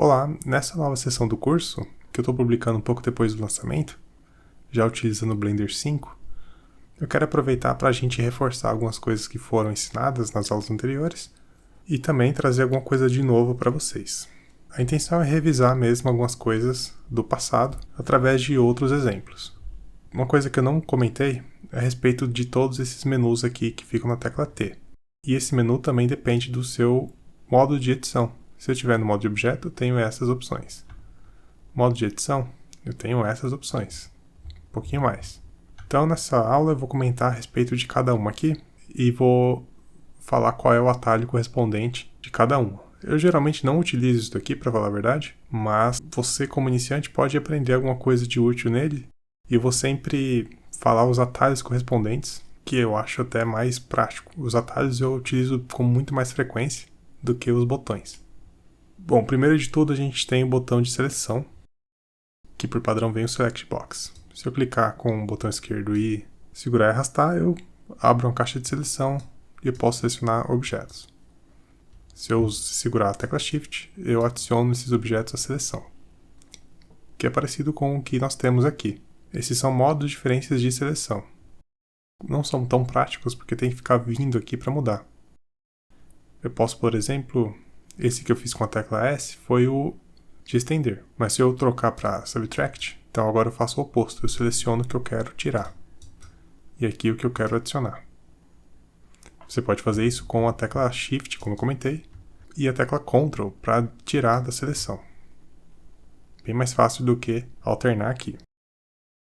Olá, nessa nova sessão do curso, que eu estou publicando um pouco depois do lançamento, já utilizando o Blender 5, eu quero aproveitar para a gente reforçar algumas coisas que foram ensinadas nas aulas anteriores e também trazer alguma coisa de novo para vocês. A intenção é revisar mesmo algumas coisas do passado através de outros exemplos. Uma coisa que eu não comentei é a respeito de todos esses menus aqui que ficam na tecla T. E esse menu também depende do seu modo de edição. Se eu estiver no modo de objeto, eu tenho essas opções. Modo de edição, eu tenho essas opções. Um pouquinho mais. Então, nessa aula, eu vou comentar a respeito de cada uma aqui e vou falar qual é o atalho correspondente de cada uma. Eu geralmente não utilizo isso aqui, para falar a verdade, mas você, como iniciante, pode aprender alguma coisa de útil nele e eu vou sempre falar os atalhos correspondentes, que eu acho até mais prático. Os atalhos eu utilizo com muito mais frequência do que os botões. Bom, primeiro de tudo a gente tem o botão de seleção, que por padrão vem o Select Box. Se eu clicar com o botão esquerdo e segurar e arrastar, eu abro uma caixa de seleção e eu posso selecionar objetos. Se eu segurar a tecla Shift, eu adiciono esses objetos à seleção, que é parecido com o que nós temos aqui. Esses são modos diferentes de seleção. Não são tão práticos porque tem que ficar vindo aqui para mudar. Eu posso, por exemplo, esse que eu fiz com a tecla S foi o de estender. Mas se eu trocar para Subtract, então agora eu faço o oposto. Eu seleciono o que eu quero tirar. E aqui o que eu quero adicionar. Você pode fazer isso com a tecla Shift, como eu comentei, e a tecla Ctrl para tirar da seleção. Bem mais fácil do que alternar aqui.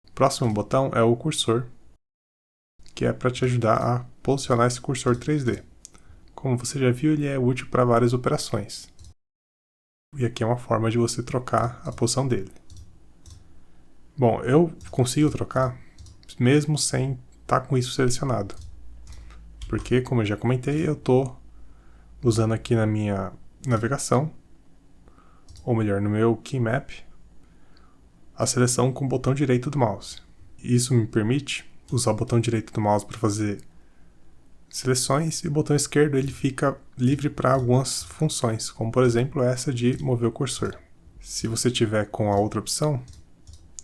O próximo botão é o cursor, que é para te ajudar a posicionar esse cursor 3D. Como você já viu, ele é útil para várias operações. E aqui é uma forma de você trocar a posição dele. Bom, eu consigo trocar mesmo sem estar com isso selecionado. Porque, como eu já comentei, eu estou usando aqui na minha navegação, ou melhor, no meu Keymap, a seleção com o botão direito do mouse. Isso me permite usar o botão direito do mouse para fazer seleções e o botão esquerdo ele fica livre para algumas funções, como por exemplo essa de mover o cursor. Se você tiver com a outra opção,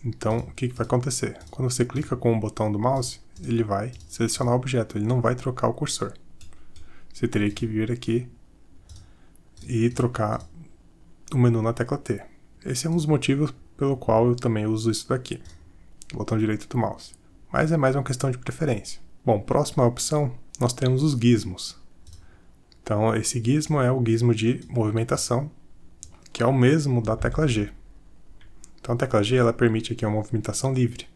então o que vai acontecer? Quando você clica com o botão do mouse, ele vai selecionar o objeto, ele não vai trocar o cursor. Você teria que vir aqui e trocar o menu na tecla T. Esse é um dos motivos pelo qual eu também uso isso daqui, o botão direito do mouse. Mas é mais uma questão de preferência. Bom, próxima opção, nós temos os gizmos. Então, esse gizmo é o gizmo de movimentação, que é o mesmo da tecla G. Então, a tecla G ela permite aqui uma movimentação livre.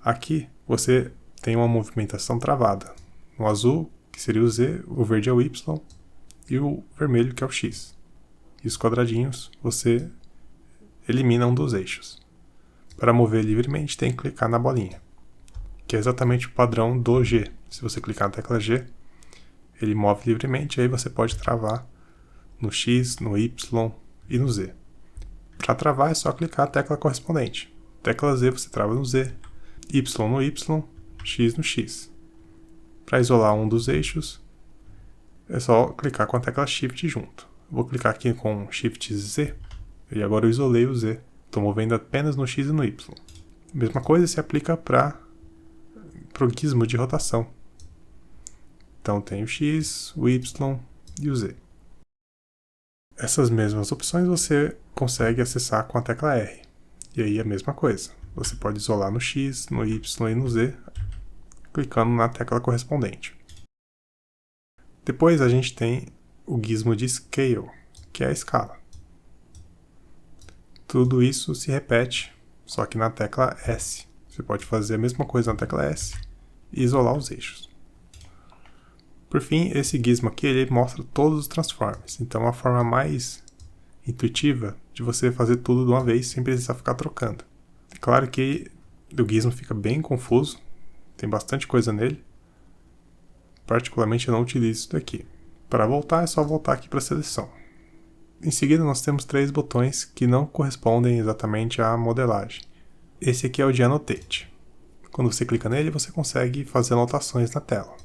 Aqui, você tem uma movimentação travada. No azul, que seria o Z, o verde é o Y, e o vermelho, que é o X. E os quadradinhos, você elimina um dos eixos. Para mover livremente, tem que clicar na bolinha, que é exatamente o padrão do G. Se você clicar na tecla G, ele move livremente, aí você pode travar no X, no Y e no Z. Para travar é só clicar a tecla correspondente. Tecla Z você trava no Z, Y no Y, X no X. Para isolar um dos eixos, é só clicar com a tecla Shift junto. Vou clicar aqui com Shift Z, e agora eu isolei o Z. Estou movendo apenas no X e no Y. A mesma coisa se aplica para o gizmo de rotação. Então tem o X, o Y e o Z. Essas mesmas opções você consegue acessar com a tecla R. E aí é a mesma coisa. Você pode isolar no X, no Y e no Z, clicando na tecla correspondente. Depois a gente tem o gizmo de Scale, que é a escala. Tudo isso se repete, só que na tecla S. Você pode fazer a mesma coisa na tecla S e isolar os eixos. Por fim, esse gizmo aqui ele mostra todos os transforms. Então é uma forma mais intuitiva de você fazer tudo de uma vez sem precisar ficar trocando. É claro que o gizmo fica bem confuso, tem bastante coisa nele. Particularmente eu não utilizo isso daqui. Para voltar é só voltar aqui para a seleção. Em seguida nós temos 3 botões que não correspondem exatamente à modelagem. Esse aqui é o de Annotate. Quando você clica nele, você consegue fazer anotações na tela.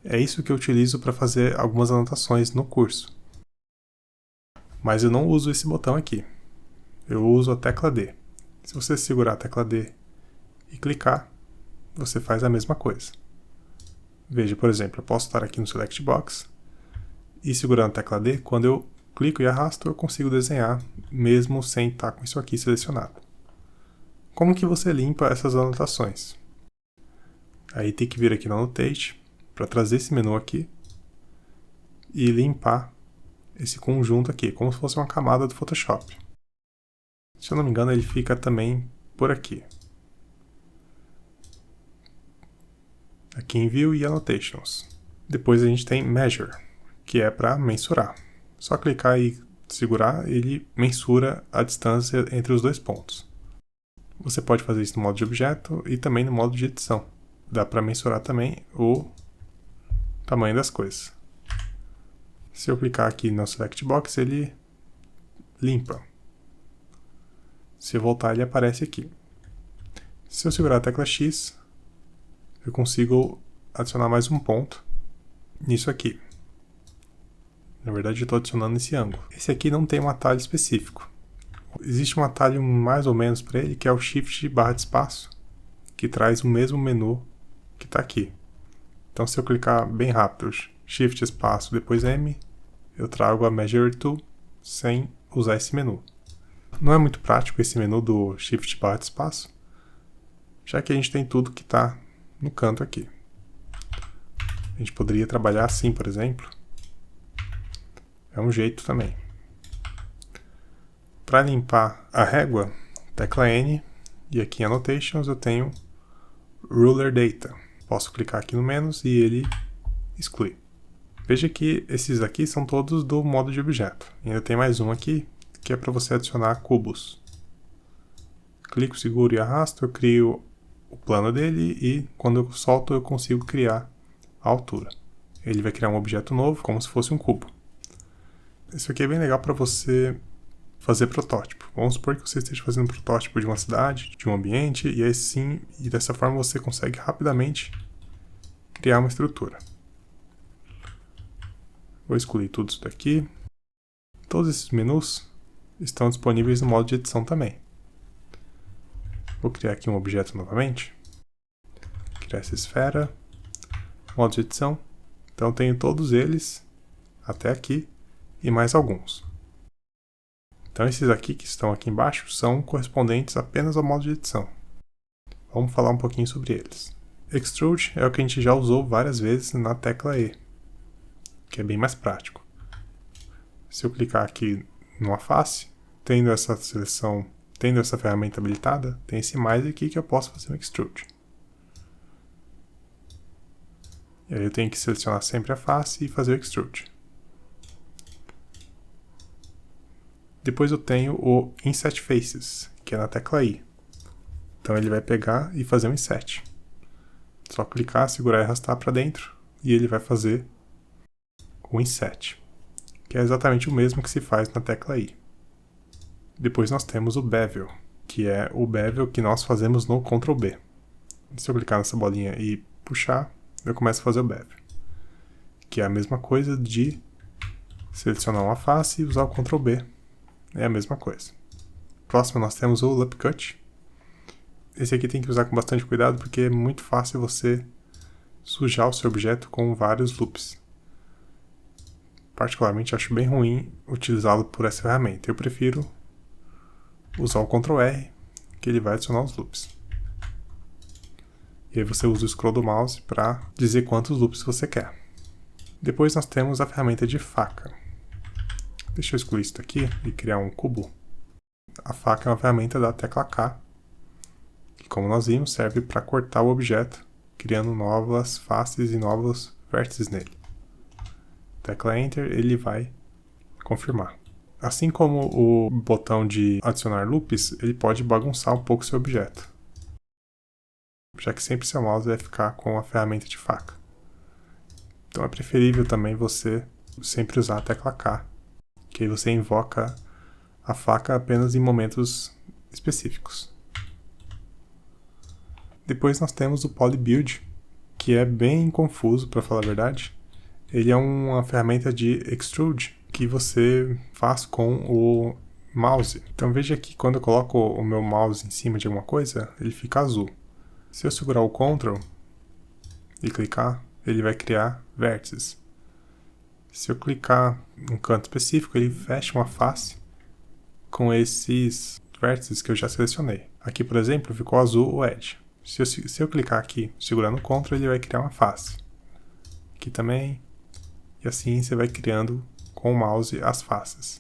É isso que eu utilizo para fazer algumas anotações no curso. Mas eu não uso esse botão aqui. Eu uso a tecla D. Se você segurar a tecla D e clicar, você faz a mesma coisa. Veja, por exemplo, eu posso estar aqui no Select Box e segurando a tecla D, quando eu clico e arrasto, eu consigo desenhar, mesmo sem estar com isso aqui selecionado. Como que você limpa essas anotações? Aí tem que vir aqui no Annotate, para trazer esse menu aqui, e limpar esse conjunto aqui, como se fosse uma camada do Photoshop. Se eu não me engano, ele fica também por aqui. Aqui em View e Annotations. Depois a gente tem Measure, que é para mensurar. Só clicar e segurar, ele mensura a distância entre os dois pontos. Você pode fazer isso no modo de objeto e também no modo de edição. Dá para mensurar também o tamanho das coisas. Se eu clicar aqui no Select Box, ele limpa. Se eu voltar, ele aparece aqui. Se eu segurar a tecla X, eu consigo adicionar mais um ponto nisso aqui. Na verdade, eu estou adicionando esse ângulo. Esse aqui não tem um atalho específico. Existe um atalho mais ou menos para ele, que é o Shift barra de espaço, que traz o mesmo menu que está aqui. Então, se eu clicar bem rápido, Shift espaço, depois M, eu trago a Measure Tool sem usar esse menu. Não é muito prático esse menu do Shift barra de espaço, já que a gente tem tudo que está no canto aqui. A gente poderia trabalhar assim, por exemplo. É um jeito também. Para limpar a régua, tecla N, e aqui em Annotations eu tenho Ruler Data. Posso clicar aqui no menos e ele exclui. Veja que esses aqui são todos do modo de objeto. E ainda tem mais um aqui, que é para você adicionar cubos. Clico, seguro e arrasto, eu crio o plano dele e quando eu solto eu consigo criar a altura. Ele vai criar um objeto novo, como se fosse um cubo. Isso aqui é bem legal para você fazer protótipo. Vamos supor que você esteja fazendo um protótipo de uma cidade, de um ambiente, e aí sim, e dessa forma você consegue rapidamente criar uma estrutura. Vou excluir tudo isso daqui. Todos esses menus estão disponíveis no modo de edição também. Vou criar aqui um objeto novamente. Criar essa esfera. Modo de edição. Então tenho todos eles até aqui e mais alguns. Então esses aqui que estão aqui embaixo são correspondentes apenas ao modo de edição. Vamos falar um pouquinho sobre eles. Extrude é o que a gente já usou várias vezes na tecla E, que é bem mais prático. Se eu clicar aqui numa face, tendo essa seleção, tendo essa ferramenta habilitada, tem esse mais aqui que eu posso fazer um Extrude. E aí eu tenho que selecionar sempre a face e fazer o Extrude. Depois eu tenho o Inset Faces, que é na tecla I. Então ele vai pegar e fazer um inset. Só clicar, segurar e arrastar para dentro e ele vai fazer o inset, que é exatamente o mesmo que se faz na tecla I. Depois nós temos o Bevel, que é o Bevel que nós fazemos no Ctrl B. Se eu clicar nessa bolinha e puxar, eu começo a fazer o Bevel, que é a mesma coisa de selecionar uma face e usar o Ctrl B. É a mesma coisa. Próximo nós temos o Loop Cut. Esse aqui tem que usar com bastante cuidado porque é muito fácil você sujar o seu objeto com vários loops. Particularmente acho bem ruim utilizá-lo por essa ferramenta. Eu prefiro usar o Ctrl R, que ele vai adicionar os loops. E aí você usa o scroll do mouse para dizer quantos loops você quer. Depois nós temos a ferramenta de faca. Deixa eu excluir isso aqui e criar um cubo. A faca é uma ferramenta da tecla K, que como nós vimos serve para cortar o objeto, criando novas faces e novos vértices nele. Tecla Enter, ele vai confirmar. Assim como o botão de adicionar loops, ele pode bagunçar um pouco seu objeto, já que sempre seu mouse vai ficar com a ferramenta de faca. Então é preferível também você sempre usar a tecla K, que aí você invoca a faca apenas em momentos específicos. Depois nós temos o Poly Build, que é bem confuso, para falar a verdade. Ele é uma ferramenta de extrude, que você faz com o mouse. Então veja que quando eu coloco o meu mouse em cima de alguma coisa, ele fica azul. Se eu segurar o Ctrl e clicar, ele vai criar vértices. Se eu clicar num canto específico, ele fecha uma face com esses vértices que eu já selecionei. Aqui, por exemplo, ficou azul o Edge. Se eu clicar aqui, segurando o Ctrl, ele vai criar uma face. Aqui também. E assim você vai criando com o mouse as faces.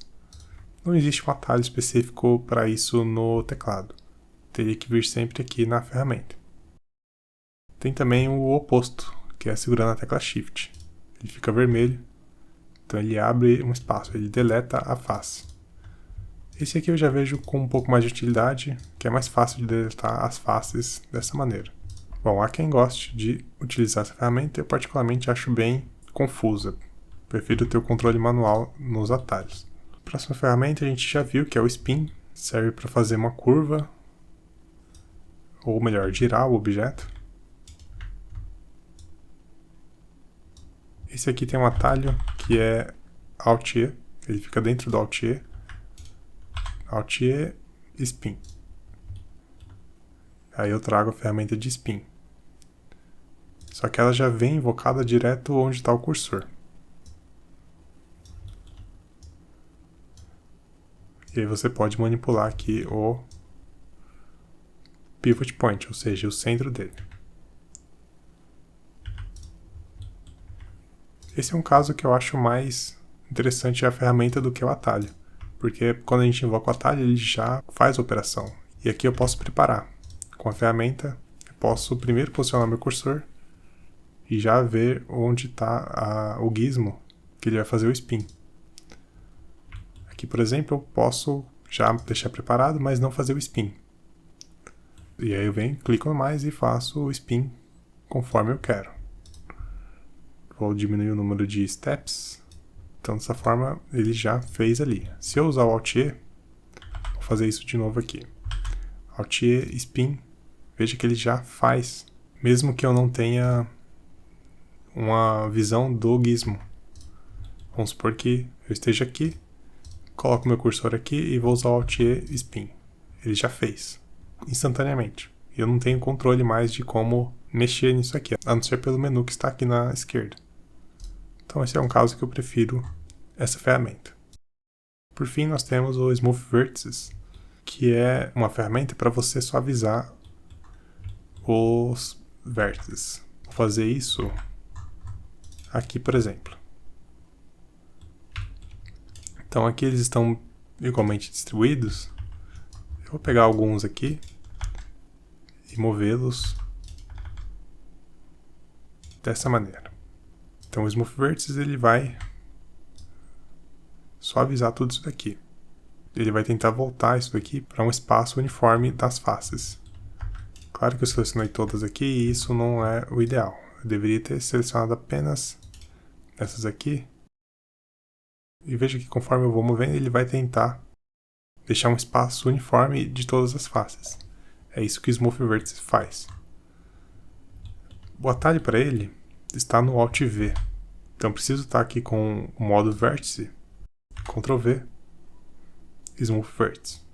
Não existe um atalho específico para isso no teclado. Teria que vir sempre aqui na ferramenta. Tem também o oposto, que é segurando a tecla Shift. Ele fica vermelho, então ele abre um espaço, ele deleta a face. Esse aqui eu já vejo com um pouco mais de utilidade, que é mais fácil de deletar as faces dessa maneira. Bom, há quem goste de utilizar essa ferramenta, eu particularmente acho bem confusa. Prefiro ter o controle manual nos atalhos. Próxima ferramenta a gente já viu que é o Spin, serve para fazer uma curva, ou melhor, girar o objeto. Esse aqui tem um atalho que é Alt-E, ele fica dentro do Alt-E, Alt-E, Spin. Aí eu trago a ferramenta de Spin. Só que ela já vem invocada direto onde está o cursor. E aí você pode manipular aqui o Pivot Point, ou seja, o centro dele. Esse é um caso que eu acho mais interessante a ferramenta do que o atalho, porque quando a gente invoca o atalho, ele já faz a operação. E aqui eu posso preparar. Com a ferramenta, eu posso primeiro posicionar meu cursor e já ver onde está o gizmo que ele vai fazer o spin. Aqui, por exemplo, eu posso já deixar preparado, mas não fazer o spin. E aí eu venho, clico no mais e faço o spin conforme eu quero. Vou diminuir o número de steps. Então, dessa forma, ele já fez ali. Se eu usar o Alt-E, vou fazer isso de novo aqui. Alt-E, Spin, veja que ele já faz, mesmo que eu não tenha uma visão do gizmo. Vamos supor que eu esteja aqui, coloco meu cursor aqui e vou usar o Alt-E, Spin. Ele já fez, instantaneamente. Eu não tenho controle mais de como mexer nisso aqui, a não ser pelo menu que está aqui na esquerda. Então esse é um caso que eu prefiro essa ferramenta. Por fim, nós temos o Smooth Vertices, que é uma ferramenta para você suavizar os vértices. Vou fazer isso aqui, por exemplo. Então aqui eles estão igualmente distribuídos. Eu vou pegar alguns aqui e movê-los dessa maneira. Então o Smooth Vertices ele vai suavizar tudo isso daqui. Ele vai tentar voltar isso daqui para um espaço uniforme das faces. Claro que eu selecionei todas aqui e isso não é o ideal. Eu deveria ter selecionado apenas essas aqui. E veja que conforme eu vou movendo, ele vai tentar deixar um espaço uniforme de todas as faces. É isso que o Smooth Vertex faz. O atalho para ele está no Alt V. Então preciso estar aqui com o modo vértice, Ctrl V, Smooth Vertex.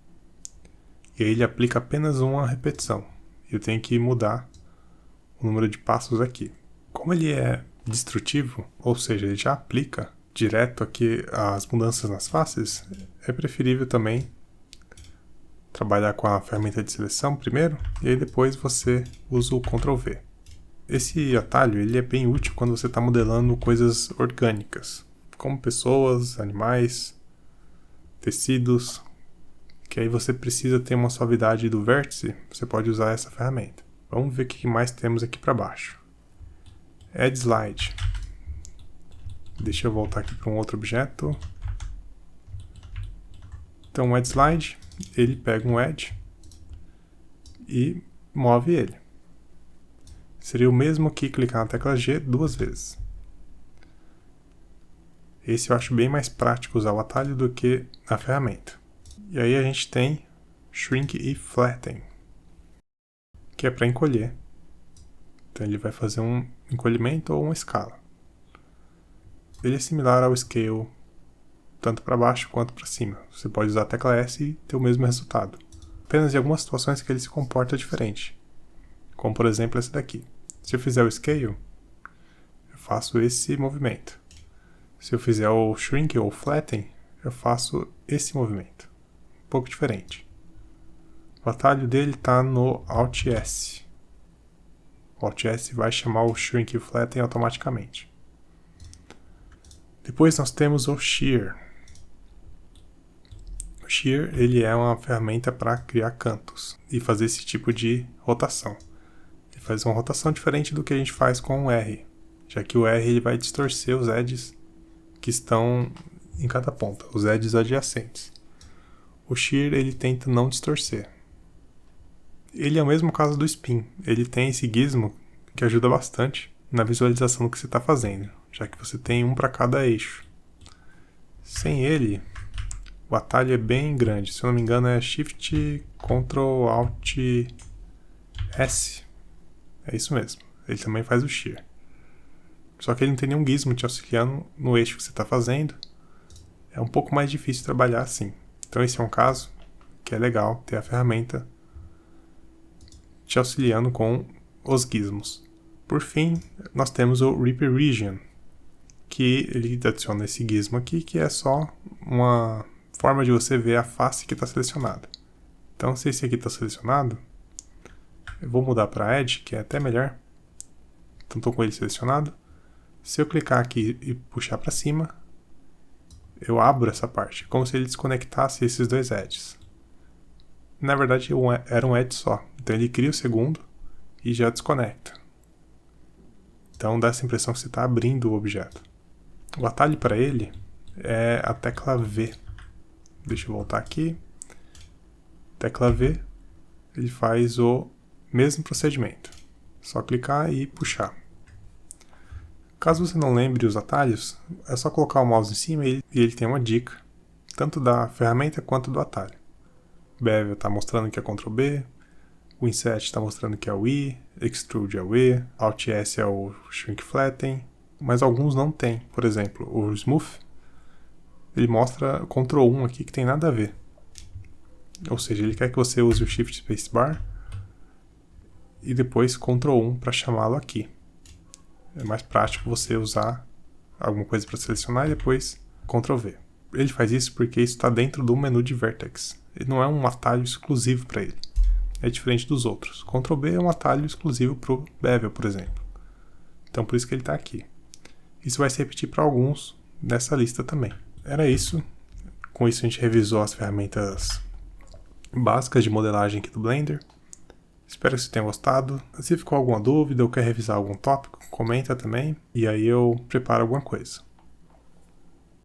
E aí ele aplica apenas uma repetição. Eu tenho que mudar o número de passos aqui. Como ele é destrutivo, ou seja, ele já aplica direto aqui as mudanças nas faces, é preferível também trabalhar com a ferramenta de seleção primeiro, e aí depois você usa o Ctrl V. Esse atalho ele é bem útil quando você está modelando coisas orgânicas, como pessoas, animais, tecidos, que aí você precisa ter uma suavidade do vértice, você pode usar essa ferramenta. Vamos ver o que mais temos aqui para baixo. Add Slide. Deixa eu voltar aqui para um outro objeto. Então o Add Slide, ele pega um Edge e move ele. Seria o mesmo que clicar na tecla G duas vezes. Esse eu acho bem mais prático usar o atalho do que a ferramenta. E aí a gente tem Shrink e Flatten, que é para encolher. Então ele vai fazer um encolhimento ou uma escala. Ele é similar ao Scale tanto para baixo quanto para cima. Você pode usar a tecla S e ter o mesmo resultado. Apenas em algumas situações que ele se comporta diferente. Como por exemplo esse daqui. Se eu fizer o Scale, eu faço esse movimento. Se eu fizer o Shrink ou Flatten, eu faço esse movimento. Um pouco diferente. O atalho dele está no Alt S. O Alt S vai chamar o Shrink e o Flatten automaticamente. Depois nós temos o Shear. O Shear ele é uma ferramenta para criar cantos e fazer esse tipo de rotação. Ele faz uma rotação diferente do que a gente faz com o R, já que o R ele vai distorcer os edges que estão em cada ponta, os edges adjacentes. O Shear ele tenta não distorcer. Ele é o mesmo caso do Spin. Ele tem esse gizmo que ajuda bastante na visualização do que você está fazendo, já que você tem um para cada eixo. Sem ele, o atalho é bem grande. Se eu não me engano é Shift, Ctrl, Alt, S. É isso mesmo. Ele também faz o Shear. Só que ele não tem nenhum gizmo te auxiliando no eixo que você está fazendo. É um pouco mais difícil trabalhar assim. Então esse é um caso que é legal ter a ferramenta te auxiliando com os gizmos. Por fim, nós temos o Rip Region, que ele adiciona esse gizmo aqui, que é só uma forma de você ver a face que está selecionada. Então, se esse aqui está selecionado, eu vou mudar para Edge, que é até melhor. Então, estou com ele selecionado. Se eu clicar aqui e puxar para cima, eu abro essa parte, como se ele desconectasse esses dois edges. Na verdade, era um edge só. Então, ele cria o segundo e já desconecta. Então, dá essa impressão que você está abrindo o objeto. O atalho para ele é a tecla V. Deixa eu voltar aqui. Tecla V, ele faz o mesmo procedimento. Só clicar e puxar. Caso você não lembre os atalhos, é só colocar o mouse em cima e ele tem uma dica, tanto da ferramenta quanto do atalho. Bevel está mostrando que é Ctrl B, o Inset está mostrando que é o I, Extrude é o E, Alt S é o Shrink Flatten, mas alguns não tem. Por exemplo, o Smooth, ele mostra Ctrl 1 aqui que tem nada a ver. Ou seja, ele quer que você use o Shift Spacebar e depois Ctrl 1 para chamá-lo aqui. É mais prático você usar alguma coisa para selecionar e depois Ctrl V. Ele faz isso porque isso está dentro do menu de Vertex. Ele não é um atalho exclusivo para ele. É diferente dos outros. Ctrl B é um atalho exclusivo para o Bevel, por exemplo. Então por isso que ele está aqui. Isso vai se repetir para alguns nessa lista também. Era isso. Com isso a gente revisou as ferramentas básicas de modelagem aqui do Blender. Espero que você tenha gostado. Se ficou alguma dúvida ou quer revisar algum tópico, comenta também. E aí eu preparo alguma coisa.